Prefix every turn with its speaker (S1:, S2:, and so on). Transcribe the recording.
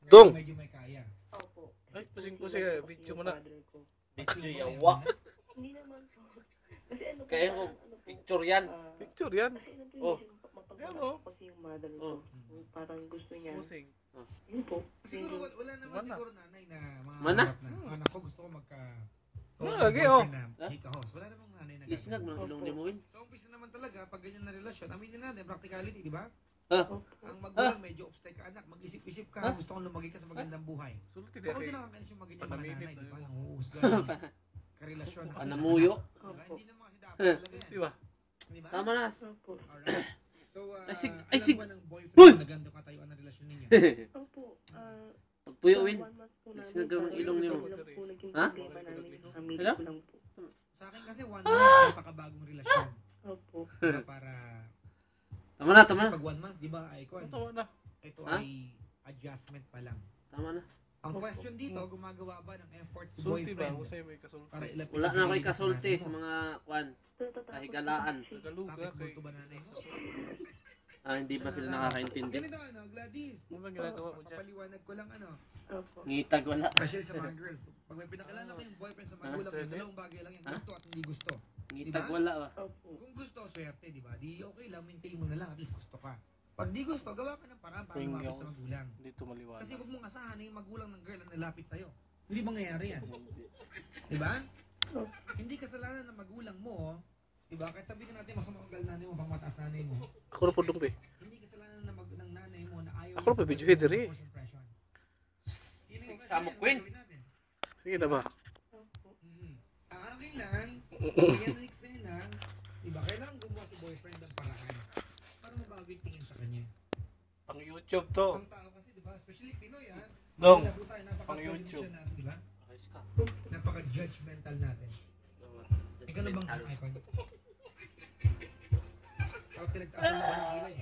S1: Dong!
S2: Medyo may kaya.
S3: Opo.
S1: Ay, pusing-pusing. Video mo na.
S4: Picture yawa.
S3: Hindi naman po. Kasi ano po,
S4: Kaya ko, picture yan.
S1: Picture yan.
S3: Kasi ano po,
S4: Oh.
S1: Ayan, oh.
S3: kasi yung mother
S4: Oh.
S3: ko, parang gusto niya.
S1: Pusing.
S3: Yun po.
S2: Siguro wala naman
S1: Mana?
S2: siguro nanay na mga
S4: Mana?
S2: harap na. Anak ko gusto ko magka...
S1: Lagi, oh.
S2: Ika-host. Wala namang nanay na
S4: Isnag
S2: gagawin.
S4: ng ilong ni Moin.
S2: Sa umpisa naman talaga, pag ganyan na relasyon, aminin natin, practicality, di ba?
S4: Ah,
S2: Ang magulang, medyo obstacle ka, anak, mag-isip-isip ka, gusto kong lumagi ka sa magandang buhay.
S1: Sulti
S2: Ako
S1: din
S2: din
S1: kay.
S2: nakakainis yung maganyan mga
S1: Panaminit
S2: nanay,
S1: na
S2: di ba?
S1: yun.
S2: Nanguhusga karelasyon.
S4: panamuyo.
S2: Diba? Hindi naman kasi dapat talaga yan.
S1: Di ba?
S2: Di ba?
S4: Tama na.
S3: Opo.
S2: Alright. So,
S4: Ay, sig-
S2: alam
S4: ay, sig-
S2: ba ng
S4: Uy!
S2: boyfriend na ganito katayuan ang relasyon ninyo?
S3: Opo.
S4: Pagpuyo, Win.
S3: 1 month po namin.
S4: Isnagaw ng ilong niyo.
S3: Lang po naging
S4: Ha?
S3: problema namin. Family
S4: Hello?
S3: ko lang po.
S2: Sa akin kasi 1 month ay napakabagong relasyon.
S3: Opo.
S2: Diba, para
S4: Tama na,
S2: kasi
S4: tama na.
S2: pag 1 month, di ba, Icon,
S1: Tama na.
S2: ito
S4: Ha?
S2: ay adjustment pa lang.
S4: Tama na.
S2: Ang question dito, gumagawa ba ng effort si
S1: Sulti ba?
S2: boyfriend
S1: Usay may kasulti.
S2: para ilapit
S4: Wala
S2: sa
S4: na ako'y
S2: sarili sa
S4: kasulti
S2: nanay
S4: sa
S2: mo?
S4: mga kwan. Kahigalaan.
S1: Tagalog
S2: Bakit
S1: kay.
S2: gusto ba nanay mo?
S4: Hindi pa sila nakakaintindi.
S2: Ganito ano, Gladys.
S1: Ano bang ginagawa mo dyan?
S2: Papaliwanag ko lang ano.
S3: Opo.
S4: Ngitag wala.
S2: Kasi sa mga girls, pag may pinakilala ko yung boyfriend sa magulang,
S1: Ah,
S2: may dalawang bagay lang yan.
S4: Ha?
S2: Gusto at hindi gusto.
S4: Ngitag wala ba?
S3: Opo.
S2: Kung gusto, swerte, di ba? Di okay lang, maintain mo na lang, at least gusto ka. Pag di gusto, gawa ka ng paraan para lumapit sa magulang.
S1: Dito maliwanag.
S2: Kasi huwag mong asahan na yung magulang ng girl ang nalapit sa'yo. Hindi mangyayari yan. Di ba? Hindi kasalanan ng magulang mo, di ba? Kahit sabihin natin mas makagal nanay mo, pang mataas nanay mo,
S1: Ako na po dong pe.
S2: hindi kasalanan ng nanay mo na ayaw
S1: Ako na pa video header eh.
S2: first impression.
S4: Samo Queen.
S1: Sige na ba?
S3: Opo.
S2: Ang akin lang, yan next na yun lang, diba, kailangan gumawa si boyfriend ng paraan para mabago yung tingin sa kanya.
S1: Pang YouTube to.
S2: Ang tao kasi, diba, especially Pinoy, ha?
S1: Dong,
S2: Labo tayo,
S1: pang YouTube.
S2: natin, diba?
S4: Ayos ka.
S2: Napaka-judgmental natin. Ikaw na bang icon? Ako tinagtasan mo ng kilay.